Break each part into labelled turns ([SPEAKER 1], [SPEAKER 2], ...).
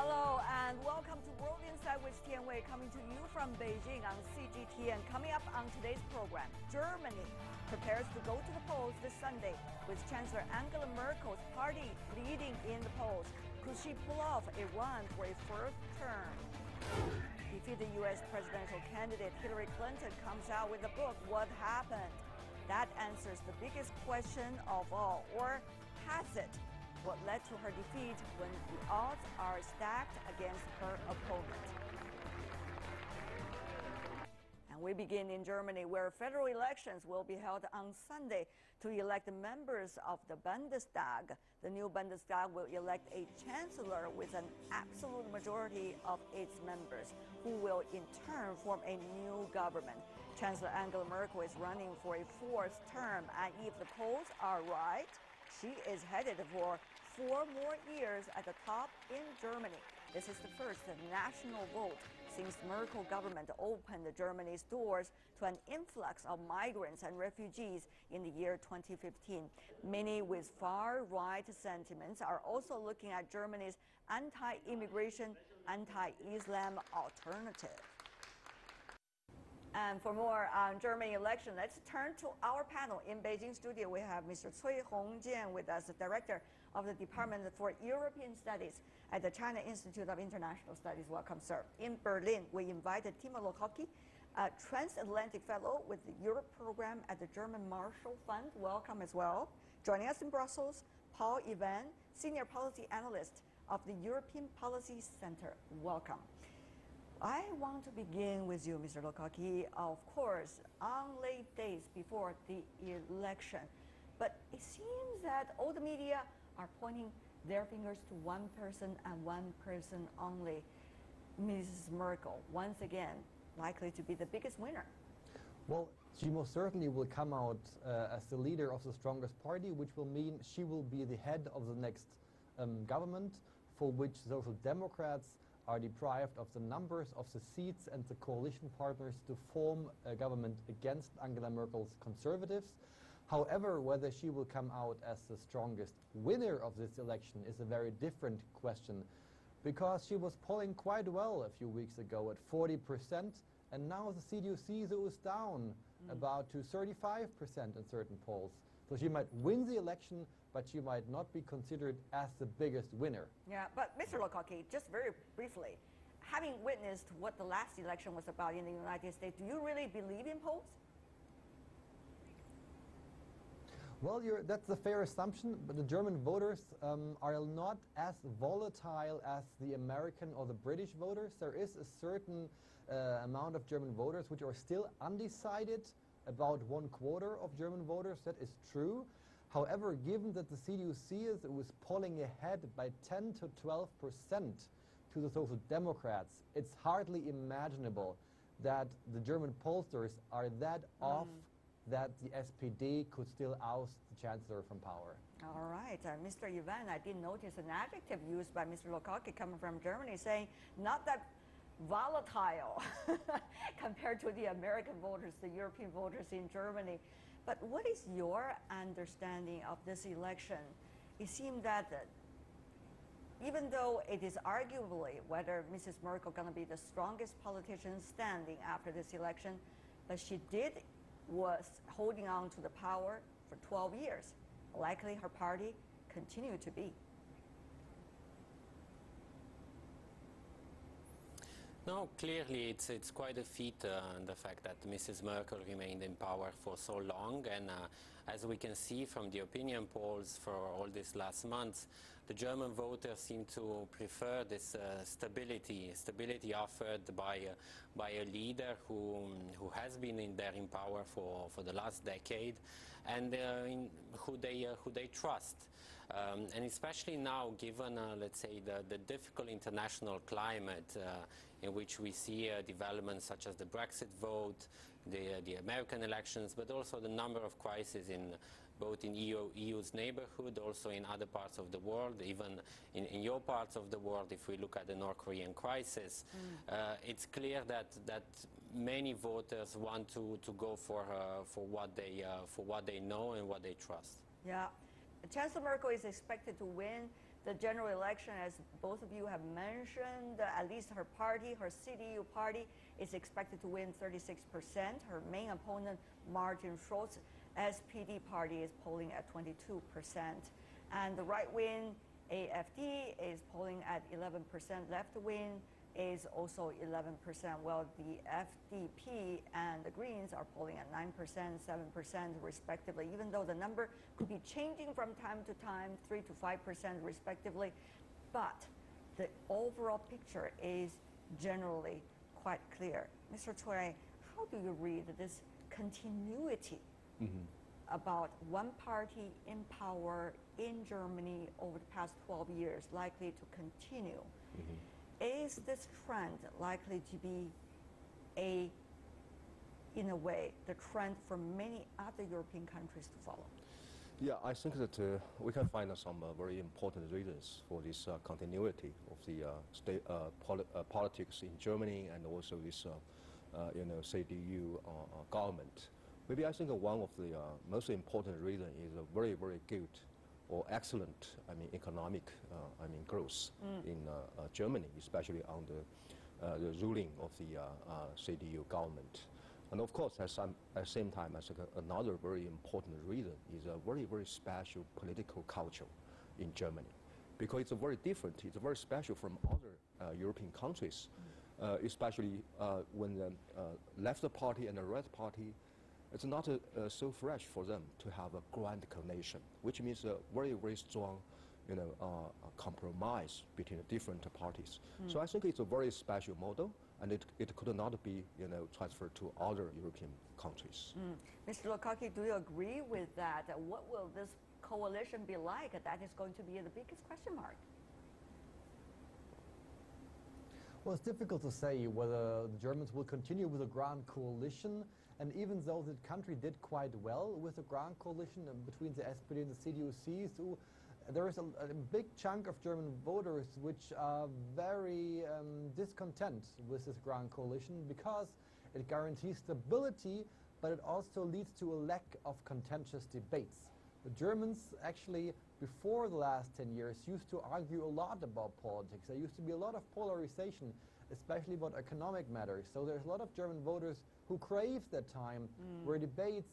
[SPEAKER 1] Hello and welcome to World Insight with Tian Wei, coming to you from Beijing on CGTN. Coming up on today's program, Germany prepares to go to the polls this Sunday with Chancellor Angela Merkel's party leading in the polls. Could she pull off a run for a fourth term? Defeated U.S. presidential candidate Hillary Clinton comes out with a book, What Happened? That answers the biggest question of all, or has it? What led to her defeat when the odds are stacked against her opponent? And we begin in Germany, where federal elections will be held on Sunday to elect members of the Bundestag. The new Bundestag will elect a chancellor with an absolute majority of its members, who will in turn form a new government. Chancellor Angela Merkel is running for a fourth term, and if the polls are right, she is headed for 4 more years at the top in Germany. This is the first national vote since Merkel government opened Germany's doors to an influx of migrants and refugees in the year 2015. Many with far-right sentiments are also looking at Germany's anti-immigration, anti-Islam alternative. And for more on German election, let's turn to our panel. In Beijing studio, we have Mr. Cui Hongjian with us, the Director of the Department for European Studies at the China Institute of International Studies. Welcome, sir. In Berlin, we invited Timo Lochocki, a transatlantic fellow with the Europe program at the German Marshall Fund. Welcome as well. Joining us in Brussels, Paul Ivan, Senior Policy Analyst of the European Policy Center. Welcome. I want to begin with you, Mr. Lochocki. Of course, only days before the election, but it seems that all the media are pointing their fingers to one person and one person only, Mrs. Merkel, once again likely to be the biggest winner.
[SPEAKER 2] Well, she most certainly will come out as the leader of the strongest party, which will mean she will be the head of the next government, for which Social Democrats are deprived of the numbers of the seats and the coalition partners to form a government against Angela Merkel's conservatives. However, whether she will come out as the strongest winner of this election is a very different question, because she was polling quite well a few weeks ago at 40%, and now the CDU-CSU is down about to 35% in certain polls. So she might win the election, but she might not be considered as the biggest winner.
[SPEAKER 1] Yeah, but Mr. Lochocki, just very briefly, having witnessed what the last election was about in the United States, do you really believe in polls?
[SPEAKER 2] Well, that's a fair assumption, but the German voters are not as volatile as the American or the British voters. There is a certain amount of German voters which are still undecided. About 1/4 of German voters, that is true. However, given that the CDU-CSU was polling ahead by 10 to 12% to the Social Democrats, it's hardly imaginable that the German pollsters are that off that the SPD could still oust the Chancellor from power.
[SPEAKER 1] All right, Mr. Ivan, I did notice an adjective used by Mr. Lochocki coming from Germany, saying not that volatile compared to the American voters, the European voters in Germany. But what is your understanding of this election? It seems that even though it is arguably whether Mrs. Merkel going to be the strongest politician standing after this election, but she was holding on to the power for 12 years. Likely her party continued to be.
[SPEAKER 3] No, clearly it's quite a feat, the fact that Mrs. Merkel remained in power for so long, and as we can see from the opinion polls for all these last months, the German voters seem to prefer this stability offered by a leader who has been in power for the last decade, and who they trust, and especially now, given let's say the difficult international climate in which we see developments such as the Brexit vote, the American elections, but also the number of crises in both in EU's neighborhood, also in other parts of the world, even in your parts of the world. If we look at the North Korean crisis, it's clear that many voters want to go for what they know and what they trust.
[SPEAKER 1] Yeah, Chancellor Merkel is expected to win the general election, as both of you have mentioned, at least her party, her CDU party, is expected to win 36%. Her main opponent, Martin Schulz, SPD party, is polling at 22%. And the right-wing AFD is polling at 11%. Left-wing is also 11%, while the FDP and the Greens are polling at 9%, 7% respectively, even though the number could be changing from time to time, 3 to 5% respectively. But the overall picture is generally quite clear. Mr. Cui, how do you read this continuity about one party in power in Germany over the past 12 years likely to continue? Is this trend likely to be in a way, the trend for many other European countries to follow?
[SPEAKER 4] Yeah, I think that we can find some very important reasons for this continuity of the politics in Germany and also this, CDU government. Maybe I think one of the most important reasons is a very, very good or excellent, economic, growth in Germany, especially under the ruling of the CDU government. And of course, at the same time, I think another very important reason is a very, very special political culture in Germany, because it's very different. It's very special from other European countries, especially when the left party and the right party. It's not so fresh for them to have a grand coalition, which means a very, very strong, compromise between the different parties. So I think it's a very special model, and it could not be, transferred to other European countries.
[SPEAKER 1] Mr. Lochocki, do you agree with that? What will this coalition be like? That is going to be the biggest question mark.
[SPEAKER 2] Well, it's difficult to say whether the Germans will continue with a grand coalition. And even though the country did quite well with the grand coalition between the SPD and the CDU-CSU, there is a big chunk of German voters which are very discontent with this grand coalition because it guarantees stability, but it also leads to a lack of contentious debates. The Germans actually, before the last 10 years, used to argue a lot about politics. There used to be a lot of polarization, especially about economic matters. So there's a lot of German voters who crave that time where debates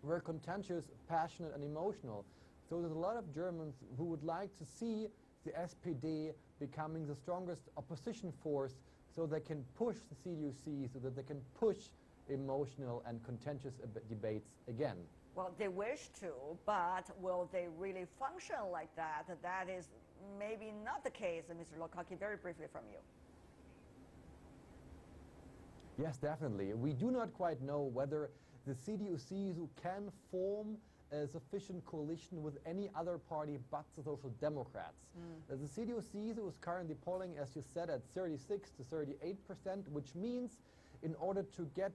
[SPEAKER 2] were contentious, passionate, and emotional. So there's a lot of Germans who would like to see the SPD becoming the strongest opposition force so they can push the CDU-CSU, so that they can push emotional and contentious debates again.
[SPEAKER 1] Well, they wish to, but will they really function like that? That is maybe not the case. Mr. Lochocki, very briefly from you.
[SPEAKER 2] Yes, definitely. We do not quite know whether the CDU-CSU can form a sufficient coalition with any other party but the Social Democrats. The CDU-CSU is currently polling, as you said, at 36 to 38%, which means in order to get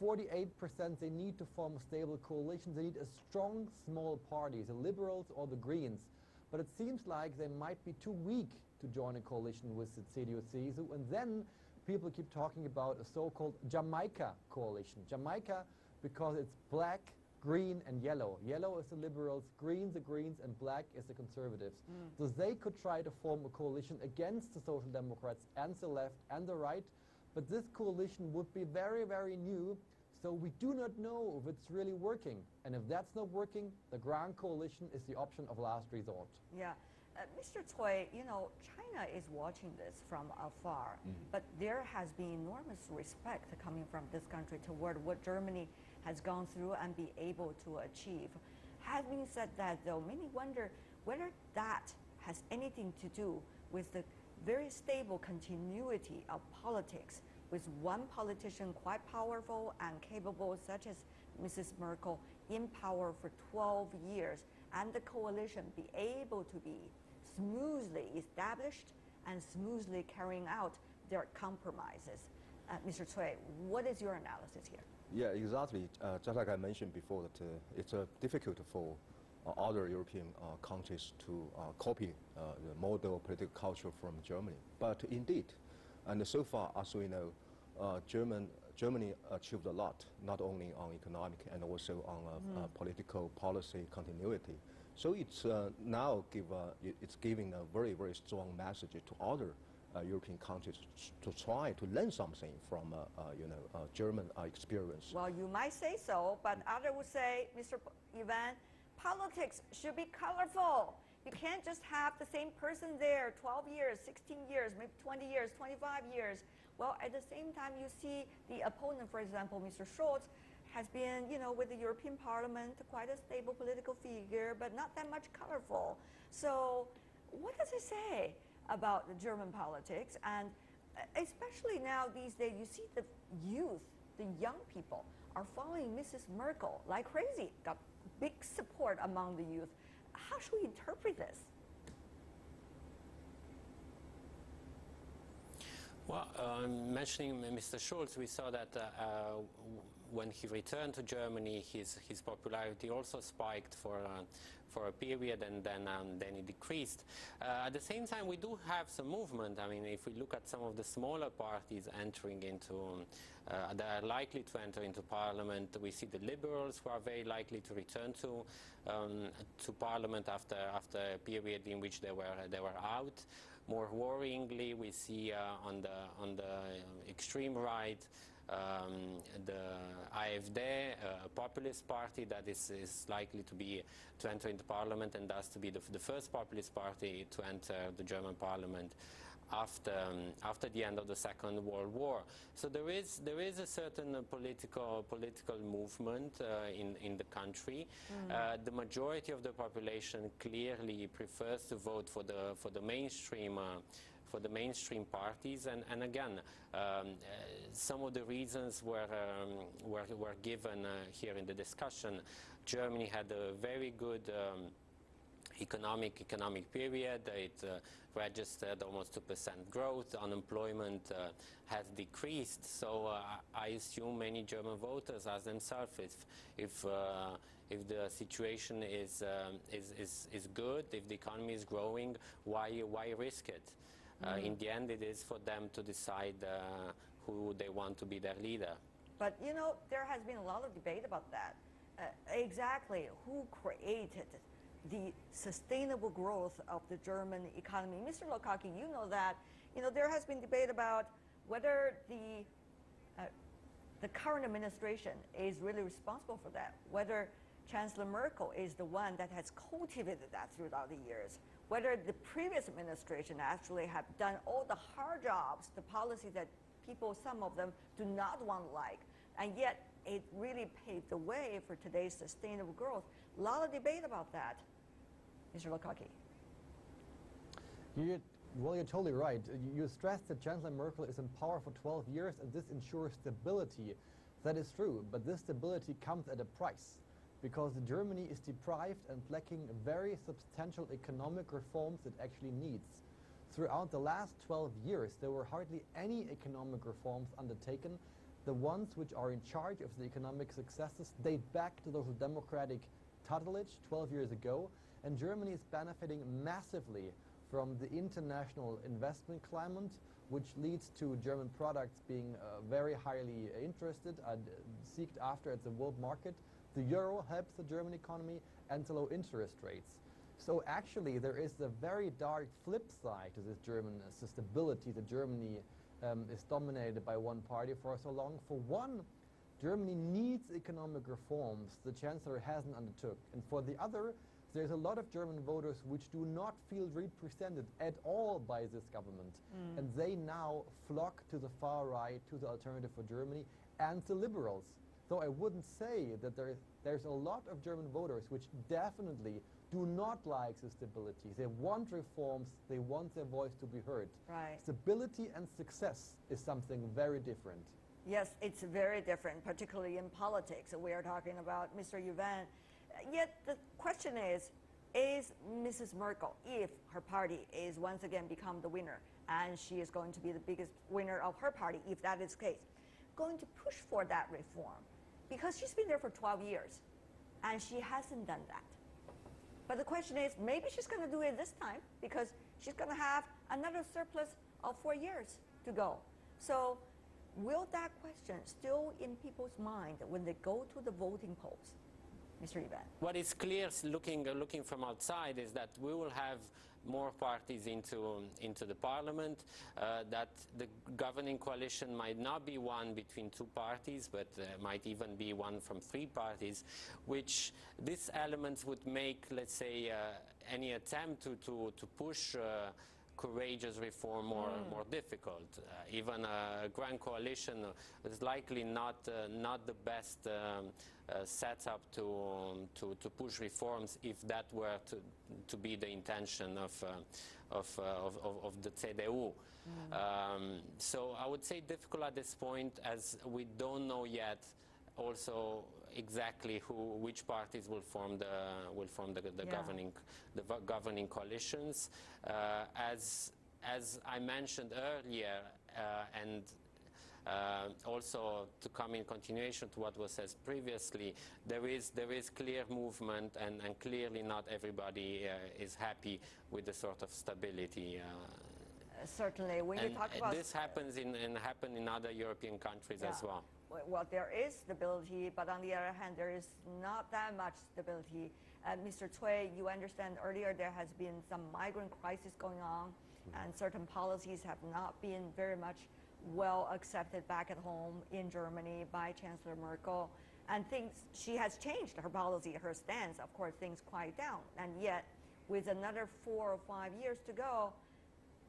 [SPEAKER 2] 48%, they need to form a stable coalition. They need a strong, small party, the Liberals or the Greens. But it seems like they might be too weak to join a coalition with the CDU-CSU, and then people keep talking about a so-called Jamaica coalition. Jamaica because it's black, green, and yellow. Yellow is the Liberals, green the Greens, and black is the Conservatives. So they could try to form a coalition against the Social Democrats and the left and the right, but this coalition would be very, very new, so we do not know if it's really working. And if that's not working, the grand coalition is the option of last resort.
[SPEAKER 1] Yeah. Mr. Cui, China is watching this from afar, but there has been enormous respect coming from this country toward what Germany has gone through and be able to achieve. Having said that, though, many wonder whether that has anything to do with the very stable continuity of politics, with one politician quite powerful and capable, such as Mrs. Merkel, in power for 12 years, and the coalition be able to be smoothly established and smoothly carrying out their compromises. Mr. Cui, what is your analysis here?
[SPEAKER 4] Yeah, exactly. Just like I mentioned before, that it's difficult for other European countries to copy the model of political culture from Germany. But indeed, and so far, as we know, Germany achieved a lot, not only on economic and also on political policy continuity. So it's now it's giving a very, very strong message to other European countries to try to learn something from German experience.
[SPEAKER 1] Well, you might say so, but others would say, Mr. Ivan, politics should be colorful. You can't just have the same person there 12 years, 16 years, maybe 20 years, 25 years. Well, at the same time, you see the opponent, for example, Mr. Scholz, has been, with the European Parliament, quite a stable political figure, but not that much colorful. So what does it say about the German politics? And especially now these days, you see the youth, the young people are following Mrs. Merkel like crazy, got big support among the youth. How should we interpret this?
[SPEAKER 3] Well, mentioning Mr. Scholz, we saw that when he returned to Germany, his popularity also spiked for a period, and then it decreased. At the same time, we do have some movement. I mean, if we look at some of the smaller parties entering into, that are likely to enter into parliament, we see the Liberals, who are very likely to return to parliament after a period in which they were out. More worryingly, we see on the extreme right the AfD, a populist party that is likely to enter into parliament, and thus to be the first populist party to enter the German parliament after the end of the Second World War. So there is a certain political movement in the country. The majority of the population clearly prefers to vote for the mainstream parties, and again, some of the reasons were given here in the discussion. Germany had a very good economic period. It registered almost 2% growth. Unemployment has decreased. So I assume many German voters ask themselves if the situation is good, if the economy is growing, why risk it? In the end, it is for them to decide who they want to be their leader.
[SPEAKER 1] But there has been a lot of debate about that. Exactly who created the sustainable growth of the German economy? Mr. Lochocki, you know that there has been debate about whether the current administration is really responsible for that, whether Chancellor Merkel is the one that has cultivated that throughout the years, whether the previous administration actually have done all the hard jobs, the policy that people, some of them, do not want to like, and yet it really paved the way for today's sustainable growth. A lot of debate about that. Mr. Lochocki.
[SPEAKER 2] Well, you're totally right. You stressed that Chancellor Merkel is in power for 12 years, and this ensures stability. That is true, but this stability comes at a price, because Germany is deprived and lacking very substantial economic reforms it actually needs. Throughout the last 12 years, there were hardly any economic reforms undertaken. The ones which are in charge of the economic successes date back to the democratic tutelage 12 years ago, and Germany is benefiting massively from the international investment climate, which leads to German products being very highly interested and sought after at the world market. The euro helps the German economy, and the low interest rates. So actually there is a very dark flip side to this German stability that Germany is dominated by one party for so long. For one, Germany needs economic reforms the Chancellor hasn't undertook. And for the other, there's a lot of German voters which do not feel represented at all by this government. And they now flock to the far right, to the Alternative for Germany, and the liberals. So I wouldn't say that there's a lot of German voters which definitely do not like the stability. They want reforms, they want their voice to be heard.
[SPEAKER 1] Right.
[SPEAKER 2] Stability and success is something very different.
[SPEAKER 1] Yes, it's very different, particularly in politics. We are talking about Mr. Ivan. Yet the question is Mrs. Merkel, if her party is once again become the winner, and she is going to be the biggest winner of her party, if that is the case, going to push for that reform? Because she's been there for 12 years, and she hasn't done that. But the question is, maybe she's going to do it this time, because she's going to have another surplus of 4 years to go. So will that question still in people's mind when they go to the voting polls? Mr. Ivan?
[SPEAKER 3] What is clear, looking from outside, is that we will have more parties into the parliament, that the governing coalition might not be one between two parties, but might even be one from three parties, which these elements would make, let's say, any attempt to push courageous reform more difficult. Even a grand coalition is likely not the best setup to push reforms, if that were to be the intention of the CDU. So I would say difficult at this point, as we don't know yet also exactly which parties will form the governing coalitions. As I mentioned earlier, and also to come in continuation to what was said previously, there is clear movement, and clearly not everybody is happy with the sort of stability.
[SPEAKER 1] Certainly, when you talk about
[SPEAKER 3] this happens happen in other European countries as well.
[SPEAKER 1] Well, there is stability, but on the other hand, there is not that much stability. Mr. Cui, you understand earlier there has been some migrant crisis going on, and certain policies have not been very much well accepted back at home in Germany by Chancellor Merkel. And she has changed her policy, her stance. Of course, things quiet down. And yet, with another 4 or 5 years to go,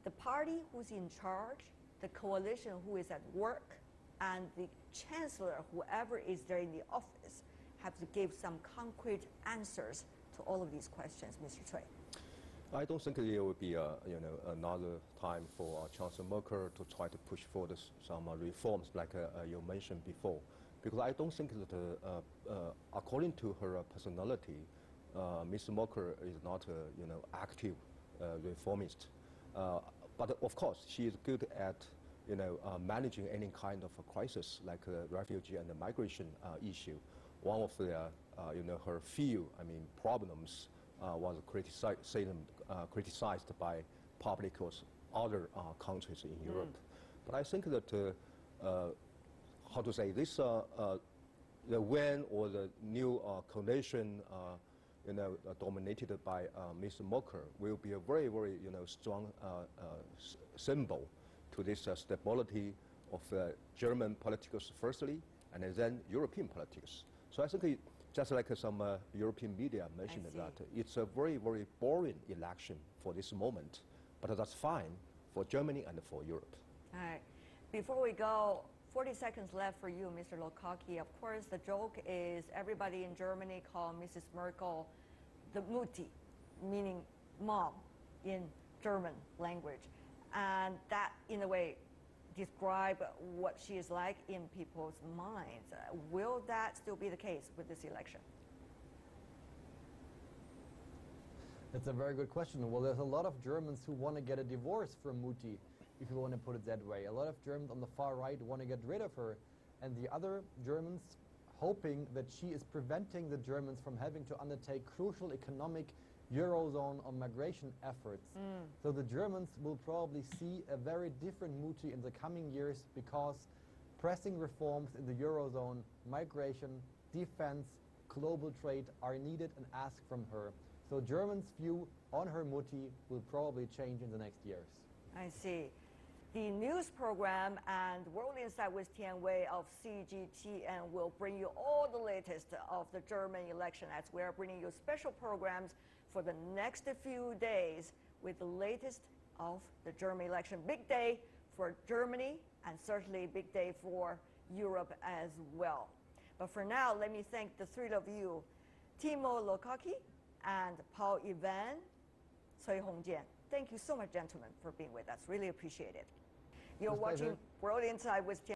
[SPEAKER 1] the party who's in charge, the coalition who is at work, and the chancellor, whoever is there in the office, have to give some concrete answers to all of these questions, Mr. Cui.
[SPEAKER 4] I don't think there will be another time for Chancellor Merkel to try to push for some reforms like you mentioned before, because I don't think that according to her personality, Ms. Merkel is not active reformist. But of course, she is good at managing any kind of a crisis like the refugee and the migration issue. One of the her few problems was criticized by public or other countries in Europe. But I think that how to say this, the when or the new coalition dominated by Ms. Merkel will be a very, very strong symbol to this stability of German politics firstly, and then European politics. So I think just like some European media mentioned that it's a very, very boring election for this moment, but that's fine for Germany and for Europe.
[SPEAKER 1] All right. Before we go, 40 seconds left for you, Mr. Lochocki. Of course, the joke is everybody in Germany call Mrs. Merkel the Mutti, meaning mom in German language. And that, in a way, describe what she is like in people's minds. Will that still be the case with this election?
[SPEAKER 2] That's a very good question. Well, there's a lot of Germans who want to get a divorce from Mutti, if you want to put it that way. A lot of Germans on the far right want to get rid of her, and the other Germans hoping that she is preventing the Germans from having to undertake crucial economic Eurozone or migration efforts. So the Germans will probably see a very different Mutti in the coming years, because pressing reforms in the Eurozone, migration, defense, global trade are needed and asked from her. So Germans' view on her Mutti will probably change in the next years.
[SPEAKER 1] I see. The news program and World Insight with Tian Wei of CGTN will bring you all the latest of the German election, as we are bringing you special programs for the next few days with the latest of the German election. Big day for Germany, and certainly big day for Europe as well. But for now, let me thank the three of you, Timo Lochocki and Paul Ivan, Cui Hongjian. Thank you so much, gentlemen, for being with us. Really appreciate it. You're watching World Insight with Tian